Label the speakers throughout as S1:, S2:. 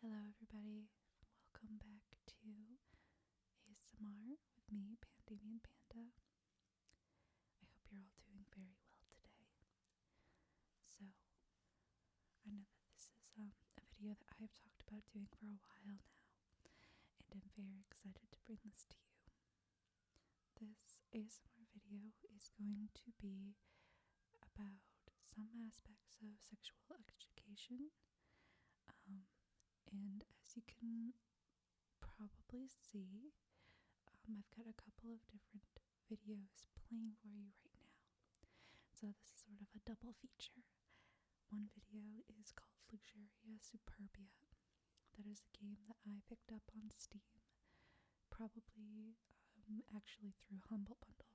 S1: Hello everybody, welcome back to ASMR with me, Pandemian Panda. I hope you're all doing very well today. So, I know that this is a video that I have talked about doing for a while now, and I'm very excited to bring this to you. This ASMR video is going to be about some aspects of sexual education, and as you can probably see, I've got a couple of different videos playing for you right now. So this is sort of a double feature. One video is called Luxuria Superbia. That is a game that I picked up on Steam, probably actually through Humble Bundle.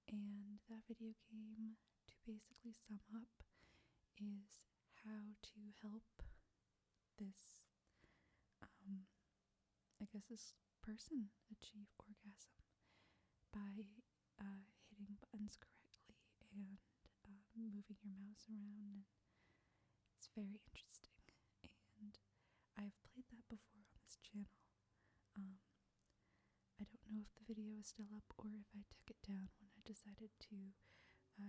S1: And that video game, to basically sum up, is how to help this this person achieve orgasm by hitting buttons correctly and moving your mouse around, and it's very interesting, and I've played that before on this channel. I don't know if the video is still up or if I took it down when I decided to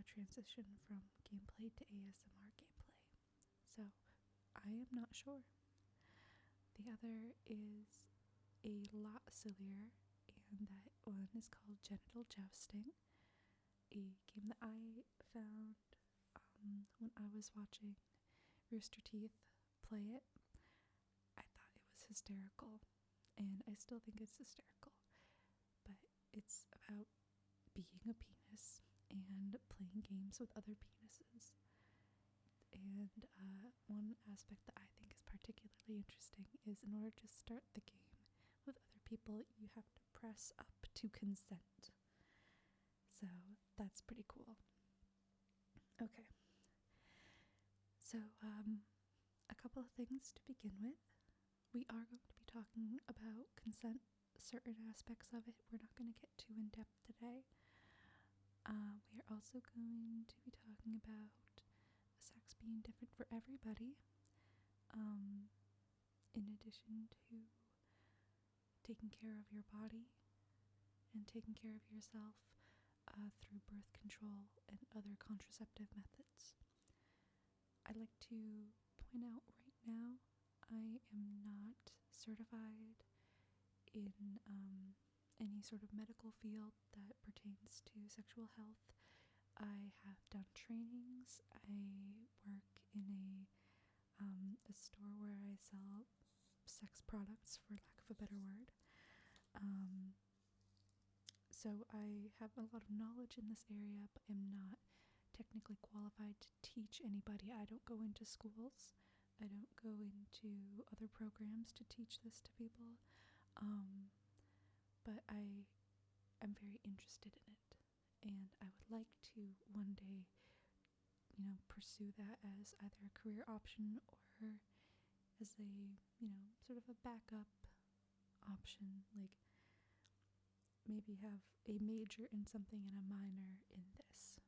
S1: transition from gameplay to ASMR gameplay, so I am not sure. The other is a lot sillier, and that one is called Genital Jousting, a game that I found when I was watching Rooster Teeth play it. I thought it was hysterical, and I still think it's hysterical, but it's about being a penis and playing games with other penises. And one aspect that I think is particularly interesting is, in order to start the game with other people, you have to press up to consent. So that's pretty cool. Okay. So a couple of things to begin with. We are going to be talking about consent, certain aspects of it. We're not going to get too in depth today. We are also going to be talking about sex being different for everybody, in addition to taking care of your body and taking care of yourself through birth control and other contraceptive methods. I'd like to point out right now, I am not certified in any sort of medical field that pertains to sexual health. I have done trainings. I work in a store where I sell sex products, for lack of a better word. So I have a lot of knowledge in this area, but am not technically qualified to teach anybody. I don't go into schools. I don't go into other programs to teach this to people. But I am very interested in it, and I would like to one day, pursue that as either a career option or as a, sort of a backup option, like maybe have a major in something and a minor in this,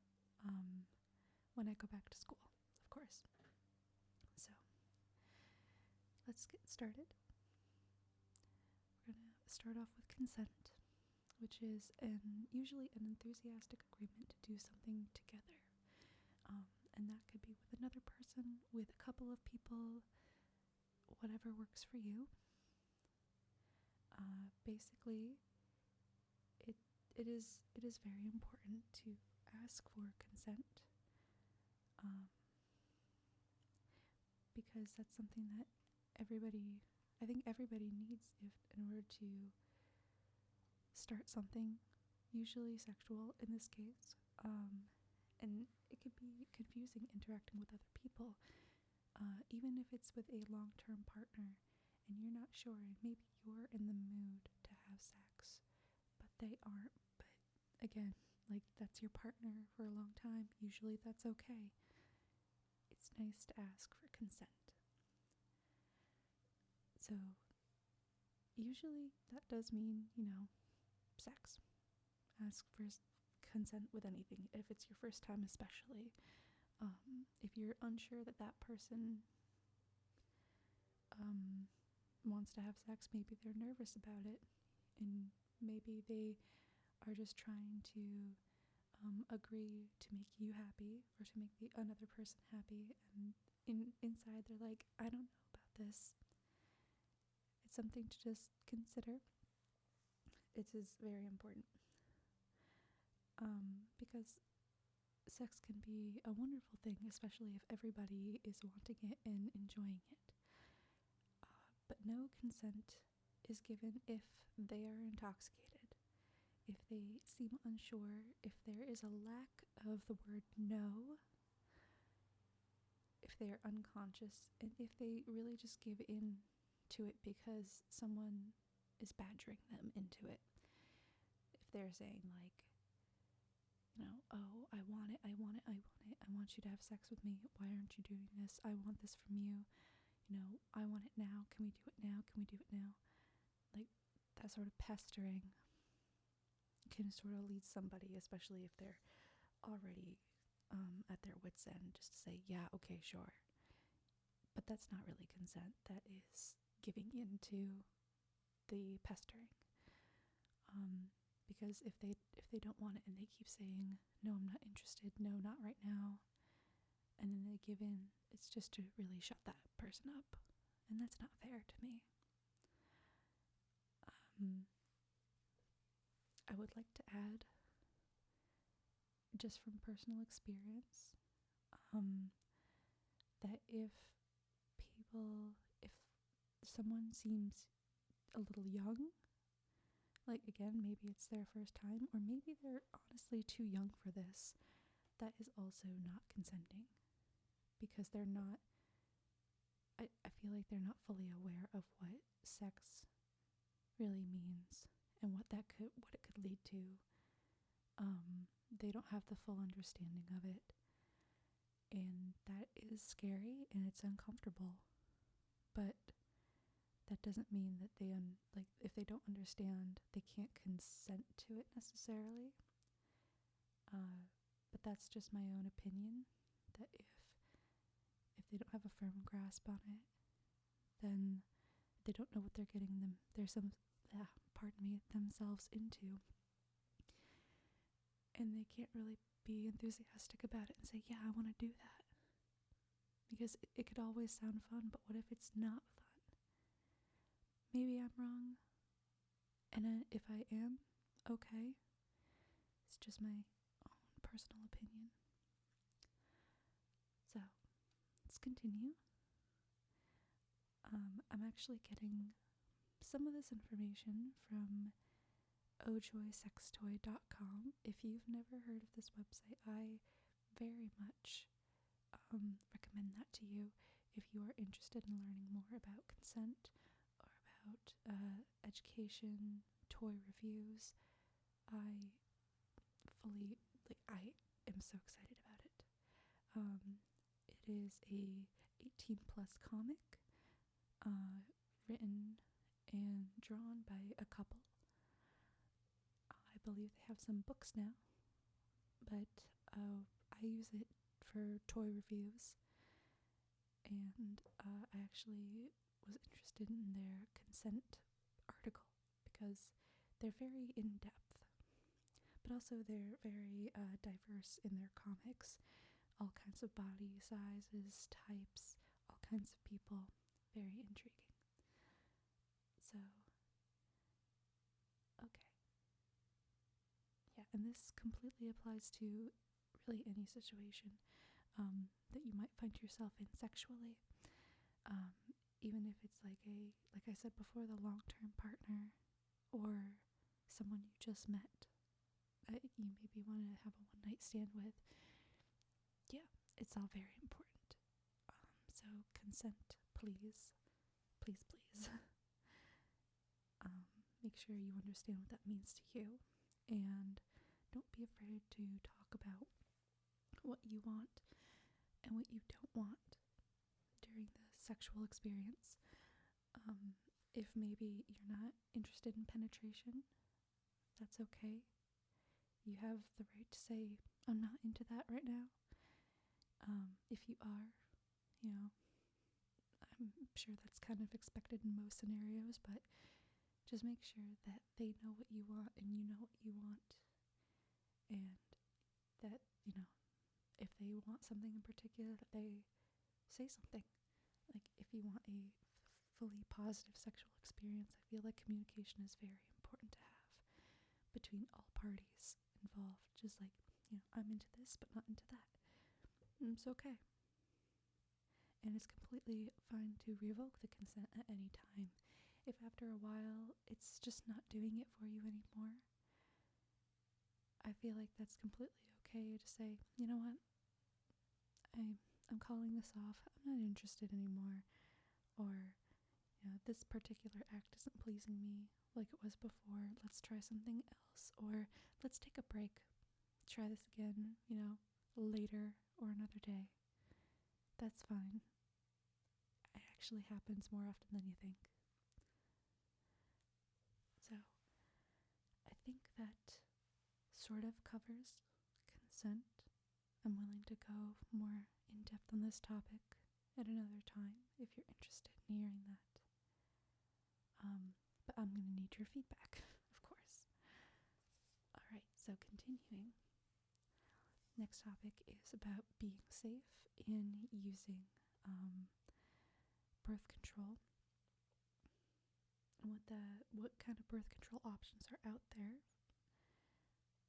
S1: when I go back to school, of course. So, let's get started. We're gonna start off with consent, which is usually an enthusiastic agreement to do something together. And that could be with another person, with a couple of people, whatever works for you. Basically, it is very important to ask for consent, because that's something that I think everybody needs in order to start something, usually sexual in this case. And it could be confusing interacting with other people, even if it's with a long-term partner and you're not sure, and maybe you're in the mood to have sex, but they aren't. But again, like, that's your partner for a long time. Usually that's okay. It's nice to ask for consent. So usually that does mean, sex. Ask for consent with anything, if it's your first time especially. If you're unsure that person wants to have sex, maybe they're nervous about it, and maybe they are just trying to agree to make you happy or to make the another person happy, and inside they're like, I don't know about this. It's something to just consider. It is very important, because sex can be a wonderful thing, especially if everybody is wanting it and enjoying it. But no consent is given if they are intoxicated, if they seem unsure, if there is a lack of the word no, if they are unconscious, and if they really just give in to it because someone is badgering them into it. If they're saying, like, oh, I want it, I want it, I want it, I want you to have sex with me, why aren't you doing this, I want this from you, I want it now, can we do it now, can we do it now? Like, that sort of pestering can sort of lead somebody, especially if they're already at their wits' end, just to say, yeah, okay, sure. But that's not really consent. That is giving in to the pestering. Because if they don't want it and they keep saying, no, I'm not interested, no, not right now, and then they give in, it's just to really shut that person up. And that's not fair to me. I would like to add, just from personal experience, that if someone seems a little young, like, again, maybe it's their first time, or maybe they're honestly too young for this, that is also not consenting, because they're not, I feel like they're not fully aware of what sex really means and what it could lead to. They don't have the full understanding of it, and that is scary and it's uncomfortable, but that doesn't mean that if they don't understand, they can't consent to it necessarily. But that's just my own opinion, that if they don't have a firm grasp on it, then they don't know what they're getting themselves into, and they can't really be enthusiastic about it and say, yeah, I want to do that, because it could always sound fun, but what if it's not fun? Maybe I'm wrong, and if I am, okay. It's just my own personal opinion. So, let's continue. I'm actually getting some of this information from ojoysextoy.com. If you've never heard of this website, I very much recommend that to you if you are interested in learning more about consent or about education, toy reviews. I am so excited about it. It is a 18 plus comic, written and drawn by a couple. I believe they have some books now, but I use it for toy reviews, and I actually was interested in their consent article because they're very in-depth, but also they're very diverse in their comics. All kinds of body sizes, types, all kinds of people. Very intriguing. So, okay. Yeah, and this completely applies to really any situation that you might find yourself in sexually. Even if it's like I said before, the long-term partner or someone you just met that you maybe want to have a one-night stand with. Yeah, it's all very important. So consent, please. Please, please. Make sure you understand what that means to you, and don't be afraid to talk about what you want and what you don't want during the sexual experience. If maybe you're not interested in penetration, that's okay. You have the right to say, I'm not into that right now. If you are, sure that's kind of expected in most scenarios, but just make sure that they know what you want and you know what you want, and that, if they want something in particular, that they say something. Like, if you want a fully positive sexual experience, I feel like communication is very important to have between all parties involved. Just like, I'm into this, but not into that. And it's okay. And it's completely fine to revoke the consent at any time. If after a while it's just not doing it for you anymore, I feel like that's completely okay to say, you know what, I'm calling this off, I'm not interested anymore, or, this particular act isn't pleasing me like it was before, let's try something else, or let's take a break, try this again, later or another day. That's fine. It actually happens more often than you think. So, I think that sort of covers consent. I'm willing to go more in depth on this topic at another time if you're interested in hearing that. But I'm going to need your feedback, of course. Alright, so continuing. Next topic is about being safe in using birth control, and what kind of birth control options are out there.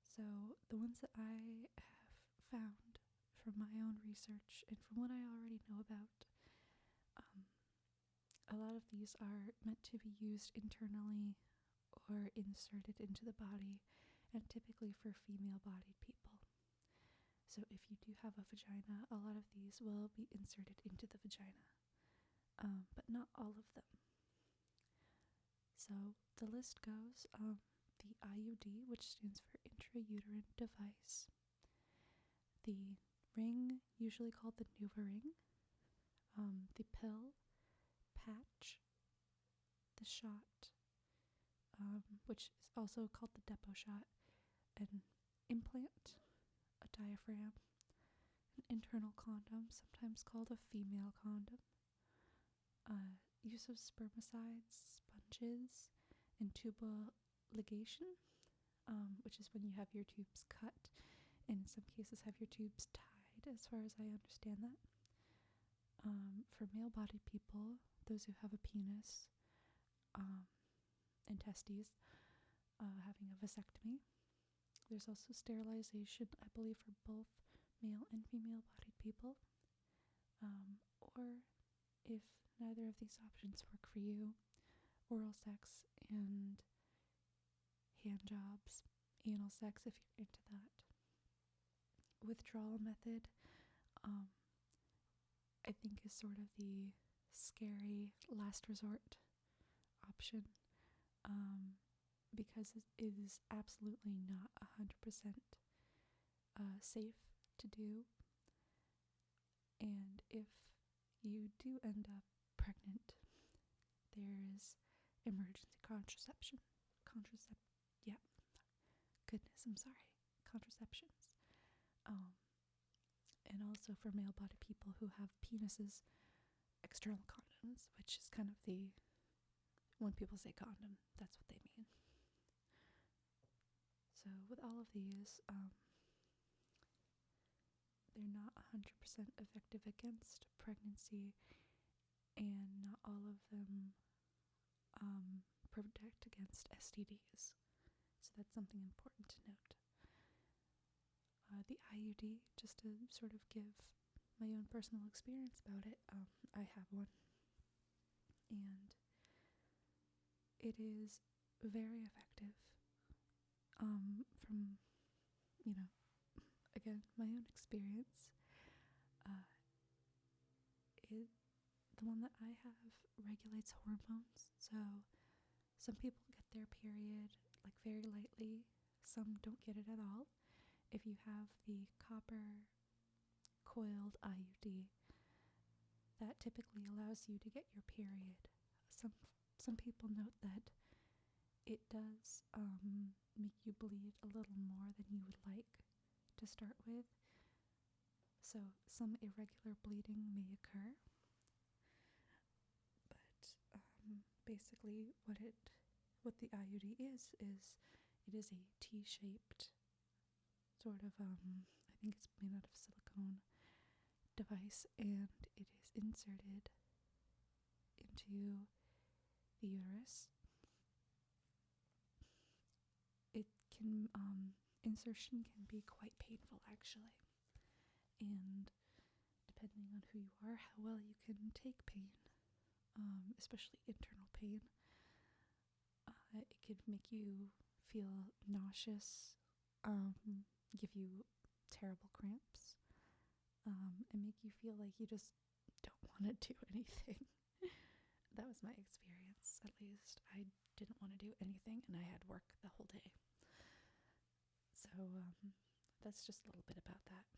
S1: So the ones that I have found from my own research and from what I already know about, a lot of these are meant to be used internally or inserted into the body, and typically for female-bodied people. So if you do have a vagina, a lot of these will be inserted into the vagina, but not all of them. So the list goes, the IUD, which stands for intrauterine device, the ring, usually called the NuvaRing, the pill, patch, the shot, which is also called the depot shot, an implant, a diaphragm, an internal condom, sometimes called a female condom, use of spermicides, sponges, and tubal ligation, which is when you have your tubes cut, and in some cases have your tubes tied, as far as I understand that. For male-bodied people, those who have a penis and testes, having a vasectomy. There's also sterilization, I believe, for both male and female-bodied people. Or if neither of these options work for you, oral sex and hand jobs, anal sex if you're into that. Withdrawal method, I think, is sort of the scary last resort option, because it is absolutely not 100% safe to do, and if you do end up pregnant, there's emergency contraception. Contraceptions. And also for male-bodied people who have penises, external condoms, which is kind of when people say condom, that's what they mean. So with all of these, they're not 100% effective against pregnancy, and not all of them protect against STDs. So that's something important to note. The IUD, just to sort of give my own personal experience about it, I have one, and it is very effective. From, again, my own experience, the one that I have regulates hormones. So some people get their period like very lightly, some don't get it at all. If you have the copper coiled IUD, that typically allows you to get your period. Some people note that it does make you bleed a little more than you would like to start with, so some irregular bleeding may occur. basically what the IUD is it is a T-shaped sort of I think it's made out of silicone device, and it is inserted into the uterus. It can insertion can be quite painful actually, and depending on who you are, how well you can take pain, especially internal pain. It could make you feel nauseous, give you terrible cramps, and make you feel like you just don't want to do anything. That was my experience, at least. I didn't want to do anything, and I had work the whole day. So that's just a little bit about that.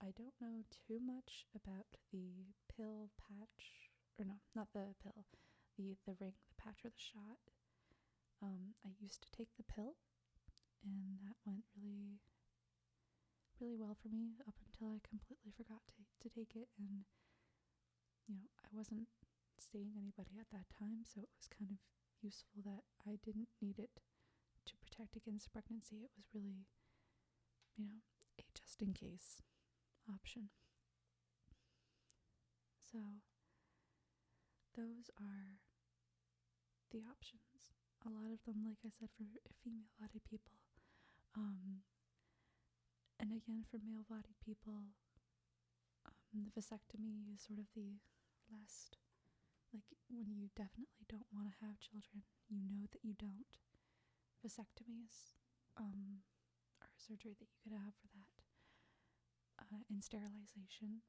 S1: I don't know too much about the pill patch, or no, not the pill, the ring, the patch, or the shot. I used to take the pill, and that went really, really well for me up until I completely forgot to take it, and I wasn't seeing anybody at that time, so it was kind of useful that I didn't need it to protect against pregnancy. It was really, a just in case option. So those are the options. A lot of them, like I said, for female-bodied people. And again, for male-bodied people, the vasectomy is sort of the last, like when you definitely don't want to have children, you know that you don't. Vasectomies are a surgery that you could have for that, and sterilization.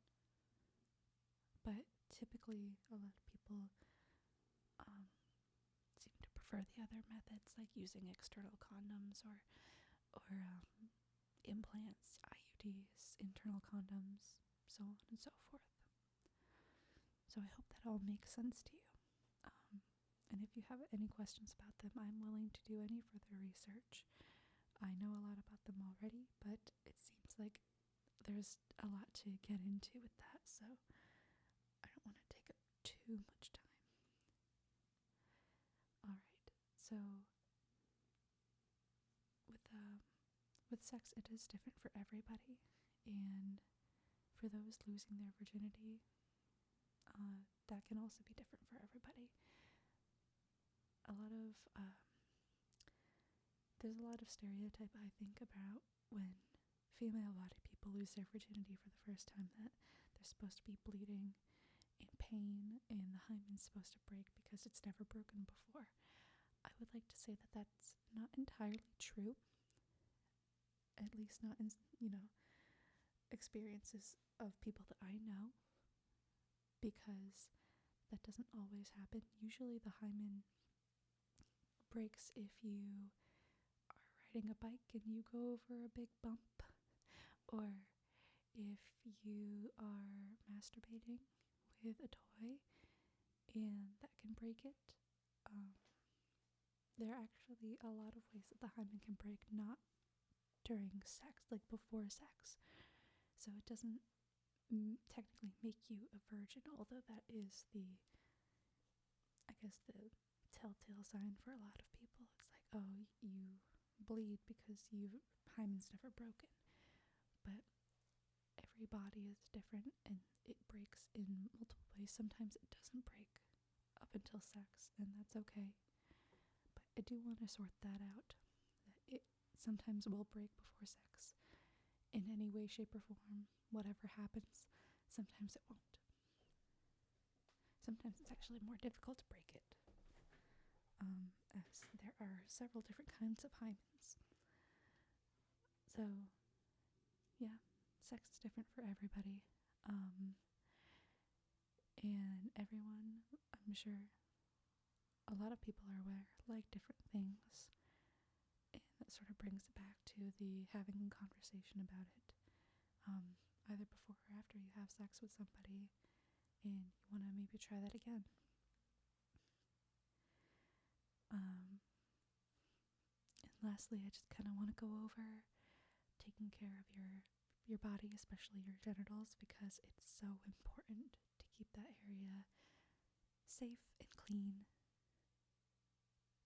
S1: But typically, a lot of people seem to prefer the other methods, like using external condoms or implants, IUDs, internal condoms, so on and so forth. So I hope that all makes sense to you. And if you have any questions about them, I'm willing to do any further research. I know a lot about them already, but it seems like there's a lot to get into with that, so I don't want to take up too much time. Alright, so with sex, it is different for everybody, and for those losing their virginity, that can also be different for everybody. There's a lot of stereotype, I think, about when female-bodied people lose their virginity for the first time, that they're supposed to be bleeding in pain and the hymen's supposed to break because it's never broken before. I would like to say that that's not entirely true, at least not in, experiences of people that I know, because that doesn't always happen. Usually the hymen breaks if you are riding a bike and you go over a big bump, or if you are masturbating with a toy and that can break it. There are actually a lot of ways that the hymen can break, not during sex, like before sex. So it doesn't technically make you a virgin, although that is the telltale sign for a lot of people. It's like, oh, you bleed because your hymen's never broken. But every body is different, and it breaks in multiple ways. Sometimes it doesn't break up until sex, and that's okay. But I do want to sort that out. That it sometimes will break before sex in any way, shape, or form, whatever happens. Sometimes it won't. Sometimes it's actually more difficult to break it, as there are several different kinds of hymens. So, yeah, sex is different for everybody, and everyone, I'm sure, a lot of people are aware, like different things, and that sort of brings it back to the having a conversation about it, either before or after you have sex with somebody, and you want to maybe try that again. And lastly, I just kind of want to go over taking care of your body, especially your genitals, because it's so important to keep that area safe and clean.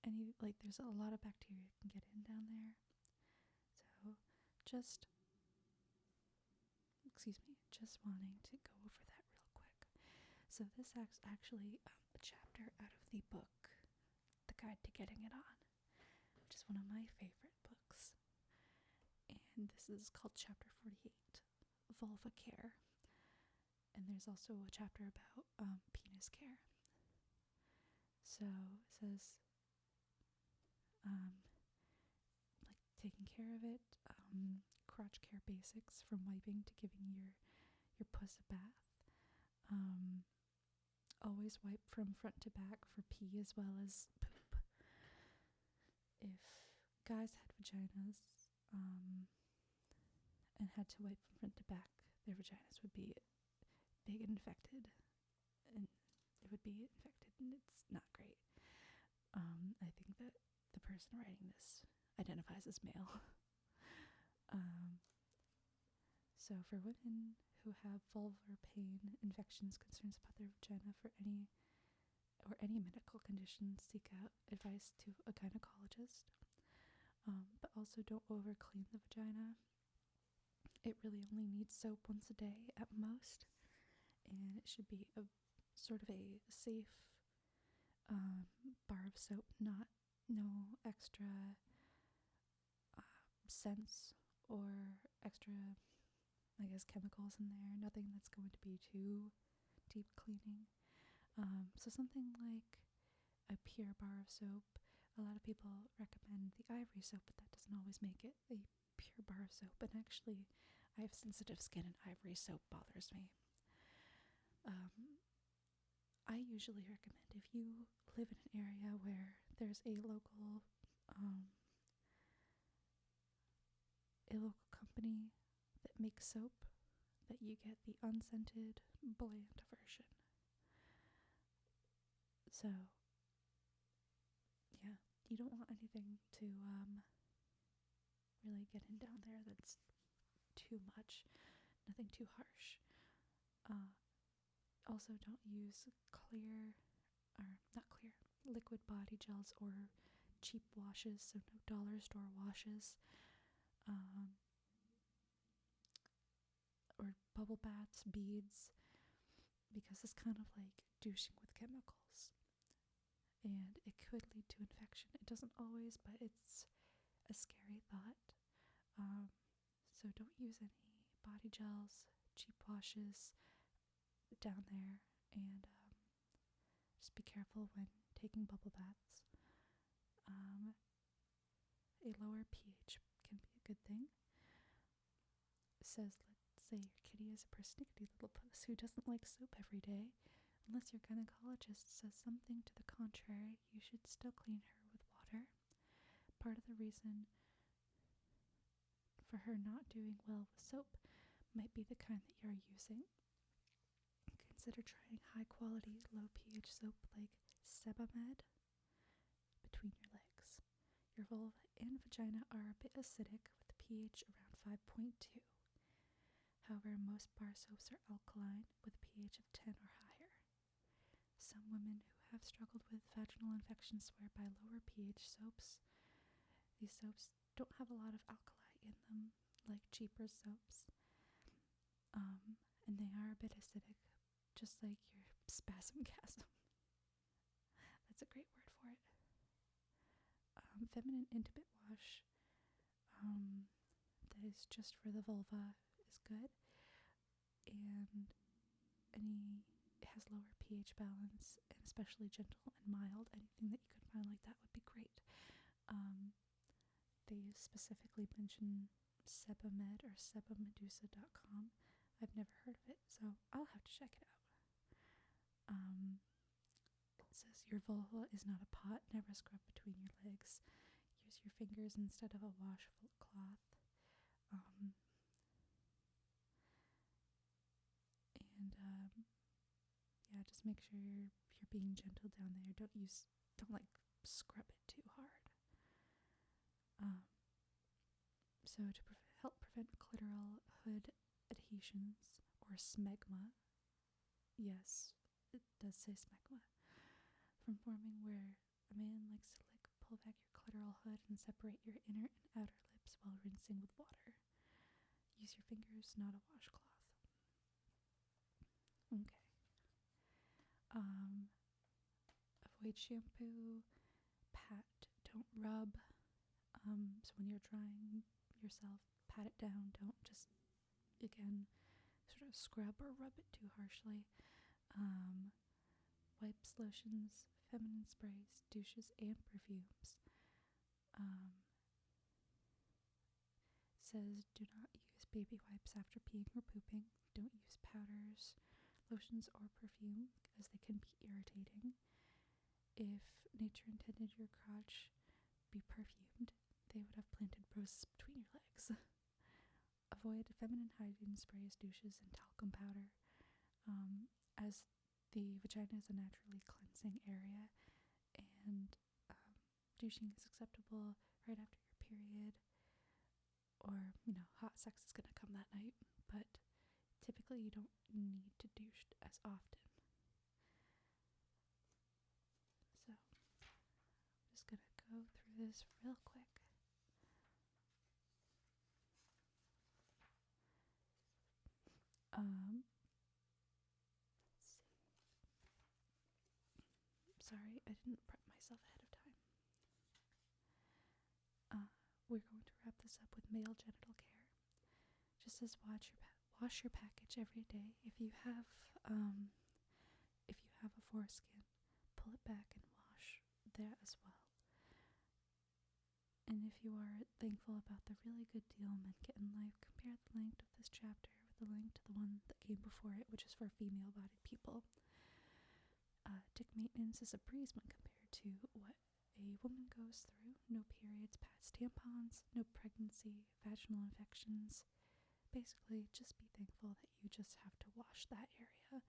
S1: There's a lot of bacteria can get in down there. So just wanting to go over that real quick. So this is actually a chapter out of the book, The Guide to Getting It On, which is one of my favorite books. And this is called Chapter 48, Vulva Care. And there's also a chapter about penis care. So it says, taking care of it, crotch care basics from wiping to giving your puss a bath. Always wipe from front to back for pee as well as poop. If guys had vaginas and had to wipe from front to back, their vaginas would be big and infected, and it's not great. I think that the person writing this identifies as male. So for women who have vulvar pain, infections, concerns about their vagina for any medical condition, seek out advice to a gynecologist. But also don't over clean the vagina. It really only needs soap once a day at most, and it should be a sort of a safe bar of soap, no extra scents or extra, chemicals in there, nothing that's going to be too deep cleaning. So something like a pure bar of soap. A lot of people recommend the ivory soap, but that doesn't always make it a pure bar of soap. And actually, I have sensitive skin and ivory soap bothers me. I usually recommend, if you live in an area where there's a local company that makes soap, that you get the unscented, bland version. So, yeah, you don't want anything to really get in down there that's too much, nothing too harsh. Also, don't use liquid body gels or cheap washes, so no dollar store washes, or bubble baths, beads, because it's kind of like douching with chemicals, and it could lead to infection. It doesn't always, but it's a scary thought. So don't use any body gels, cheap washes down there, and just be careful when taking bubble baths. A lower pH can be a good thing. It says, let's say your kitty is a persnickety little puss who doesn't like soap every day. Unless your gynecologist says something to the contrary, you should still clean her with water. Part of the reason for her not doing well with soap might be the kind that you're using. Consider trying high-quality, low-pH soap like Sebamed between your legs. Your vulva and vagina are a bit acidic with a pH around 5.2. However, most bar soaps are alkaline with a pH of 10 or higher. Some women who have struggled with vaginal infections swear by lower pH soaps. These soaps don't have a lot of alkali in them, like cheaper soaps. And they are a bit acidic, just like your spasmgasm. That's a great word for it. Feminine intimate wash that is just for the vulva is good, and it has lower pH balance, and especially gentle and mild. Anything that you could find like that would be great. They specifically mention Sebamed or sebamedusa.com. I've never heard of it, so I'll have to check it out. It says your vulva is not a pot, never scrub between your legs. Use your fingers instead of a washable cloth. Yeah, just make sure you're being gentle down there. Don't scrub it too hard. So to help prevent clitoral hood adhesions or smegma, yes, it does say smegma, from forming where a man likes to lick, pull back your clitoral hood and separate your inner and outer lips while rinsing with water. Use your fingers, not a washcloth. Okay. Avoid shampoo, pat, don't rub. So when you're drying yourself, pat it down. Don't just, again, sort of scrub or rub it too harshly. Wipes, lotions, feminine sprays, douches, and perfumes. Says do not use baby wipes after peeing or pooping. Don't use powders, lotions, or perfume because they can be irritating. If nature intended your crotch be perfumed, they would have planted roses between your legs. Avoid feminine hygiene sprays, douches, and talcum powder, as the vagina is a naturally cleansing area, and douching is acceptable right after your period, or, hot sex is going to come that night, but typically you don't need to douche as often. So, I'm just going to go through this real quick. Let's see. Sorry, I didn't prep myself ahead of time. We're going to wrap this up with male genital care. Just as wash your package every day. If you have a foreskin, pull it back and wash that as well. And if you are thankful about the really good deal men get in life, compare the length of this chapter with the length to the one that came before it, which is for female-bodied people. Dick maintenance is a breeze when compared to what a woman goes through. No periods, pads, tampons, no pregnancy, vaginal infections. Basically, just be thankful that you just have to wash that area.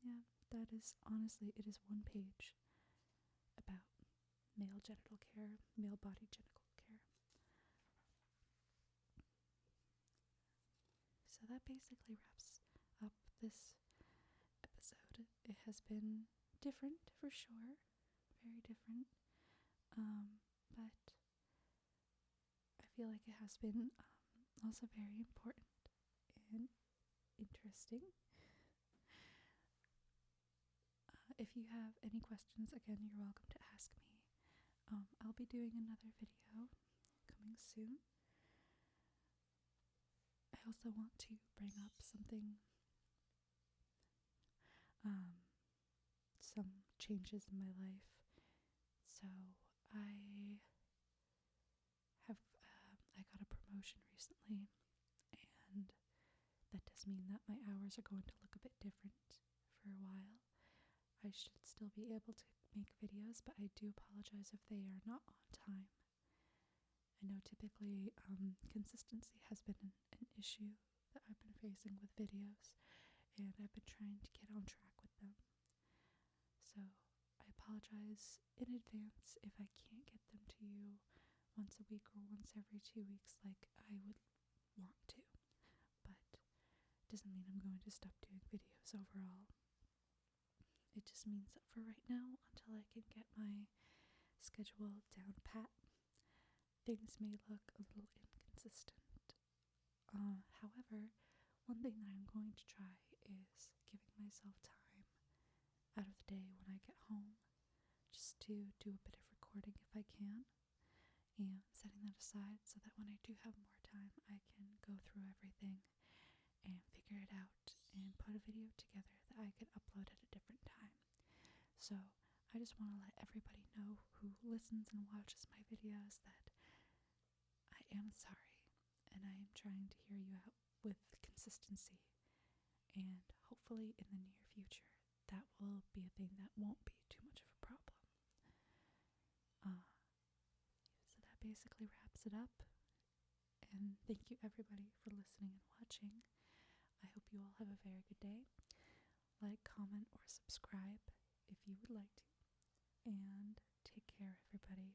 S1: Yeah, that is honestly, it is one page about male genital care, male body genital care. So that basically wraps up this episode. It has been different for sure, very different, but I feel like it has been also very important and interesting. If you have any questions, again, you're welcome to ask me. I'll be doing another video coming soon. I also want to bring up something, some changes in my life. So I got a promotion recently, and that does mean that my hours are going to look a bit different for a while. I should still be able to make videos, but I do apologize if they are not on time. I know typically consistency has been an issue that I've been facing with videos, and I've been trying to get on track with them. So I apologize in advance if I can't get them to you once a week or once every 2 weeks like I would want to. But it doesn't mean I'm going to stop doing videos overall. It just means that for right now, until I can get my schedule down pat, things may look a little inconsistent. However, one thing that I'm going to try is giving myself time out of the day when I get home, just to do a bit of recording if I can, and setting that aside so that when I do have more time, I can go through everything and figure it out and put a video together that I can upload at a different time. So I just want to let everybody know who listens and watches my videos that I am sorry, and I am trying to hear you out with consistency, and hopefully in the near future that will be a thing that won't be too much of a problem. So that basically wraps it up, and thank you everybody for listening and watching. I hope you all have a very good day. Like, comment, or subscribe if you would like to, and take care everybody.